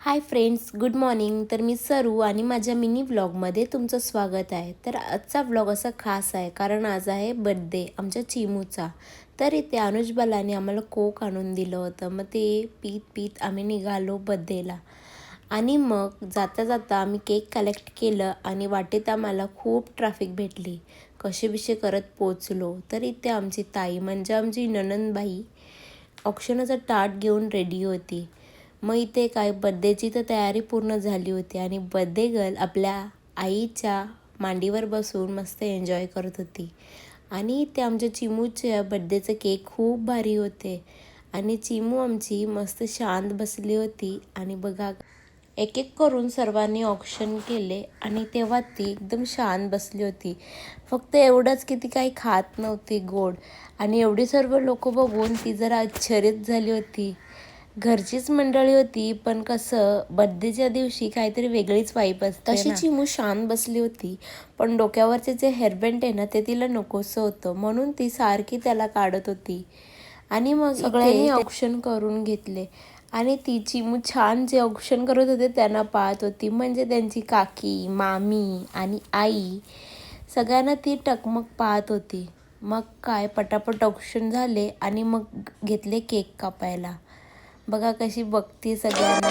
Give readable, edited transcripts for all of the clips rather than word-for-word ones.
Hi friends, good morning. तर मी सरू आणि माझ्या मिनी व्लॉगमध्ये तुमचं स्वागत आहे. तर आजचा व्लॉग असा खास आहे कारण आज आहे बर्थडे आमच्या चिमूचा. तर इथे अनुज बालाने आम्हाला कोक आणून दिलं होतं. मग ते पीत पीत आम्ही निघालो बर्थडेला. आणि मग जाता जाता आम्ही केक कलेक्ट केलं आणि वाटेत आम्हाला खूप ट्रॅफिक भेटली. कसे करत पोचलो. तर इथे आमची ताई म्हणजे आमची नणंदबाई औक्षणाचं ताट घेऊन रेडी होती. मग इथे काय बर्थडेची तर तयारी पूर्ण झाली होती आणि बर्थडे गर्ल आपल्या आईच्या मांडीवर बसून मस्त एन्जॉय करत होती. आणि इथे आमच्या चिमूच्या बर्थडेचे केक खूप भारी होते आणि चिमू आमची मस्त शांत बसली होती. आणि बघा एक एक करून सर्वांनी ऑक्शन केले आणि तेव्हा ती एकदम शांत बसली होती. फक्त एवढंच की ती काही खात नव्हती गोड. आणि एवढी सर्व लोक बघून ती जरा आश्चर्यच झाली होती. घरचीच मंडळी होती पण कसं बर्थडेच्या दिवशी काहीतरी वेगळीच वाईब असते. तशी चिमू शांत बसली होती पण डोक्यावरचे जे हेअरबँड आहे ना ते तिला नकोसं होतं म्हणून ती सारखी त्याला काढत होती. आणि मग सगळ्यांनी ऑप्शन करून घेतले आणि ती चिमू छान जे ऑप्शन करत होते त्यांना पाहत होती. म्हणजे त्यांची काकी, मामी आणि आई सगळ्यांना ती टकमक पाहत होती. मग काय पटापट ऑप्शन झाले आणि मग घेतले केक कापायला. बघा कशी बघती सगळ्यांना.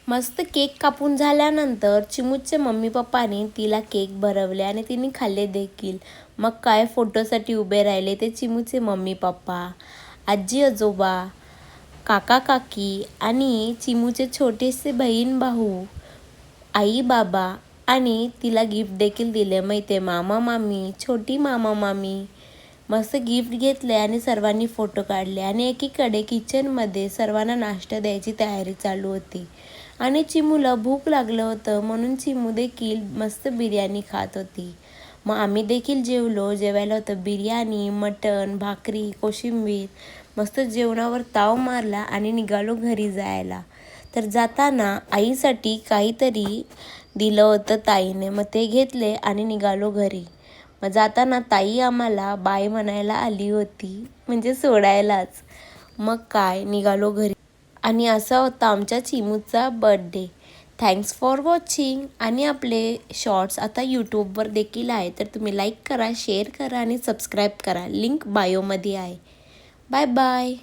मस्त केक कापून झाल्यानंतर चिमूच्या मम्मी पप्पाने तिला केक भरवले आणि तिने खाल्ले देखील. मग काय फोटोसाठी उभे राहिले ते चिमूचे मम्मी पप्पा, आजी आजोबा, काका काकी आणि चिमूचे छोटेसे बहीण भाऊ, आई बाबा आणि तिला गिफ्ट देखील दिले. माहिती मामा मामी, छोटी मामा मामी मस्त गिफ्ट घेतले आणि सर्वांनी फोटो काढले. आणि एकीकडे किचनमध्ये सर्वांना नाश्ता द्यायची तयारी चालू होती. आणि चिमूला भूक लागलं होतं म्हणून चिमू देखील मस्त बिर्याणी खात होती. मग आम्ही देखील जेवलो. जेवायला होतं बिर्याणी, मटण, भाकरी, कोशिंबीर. मस्त जेवणावर ताव मारला आणि निघालो घरी जायला. तर जाताना आईसाठी काहीतरी दिलं होतं ताईने. मग ते घेतले आणि निघालो घरी. मग जाताना ताई आम्हाला बाय म्हणायला आली होती म्हणजे सोडायलाच. मग काय निघालो घरी. आणि असा होता आमच्या चिमूचा बर्थडे. Thanks for watching. आणि आपले शॉर्ट्स आता यूट्यूबवर देखील आहे तर तुम्ही लाईक करा, शेअर करा आणि सबस्क्राईब करा. लिंक बायोमध्ये आहे. Bye bye.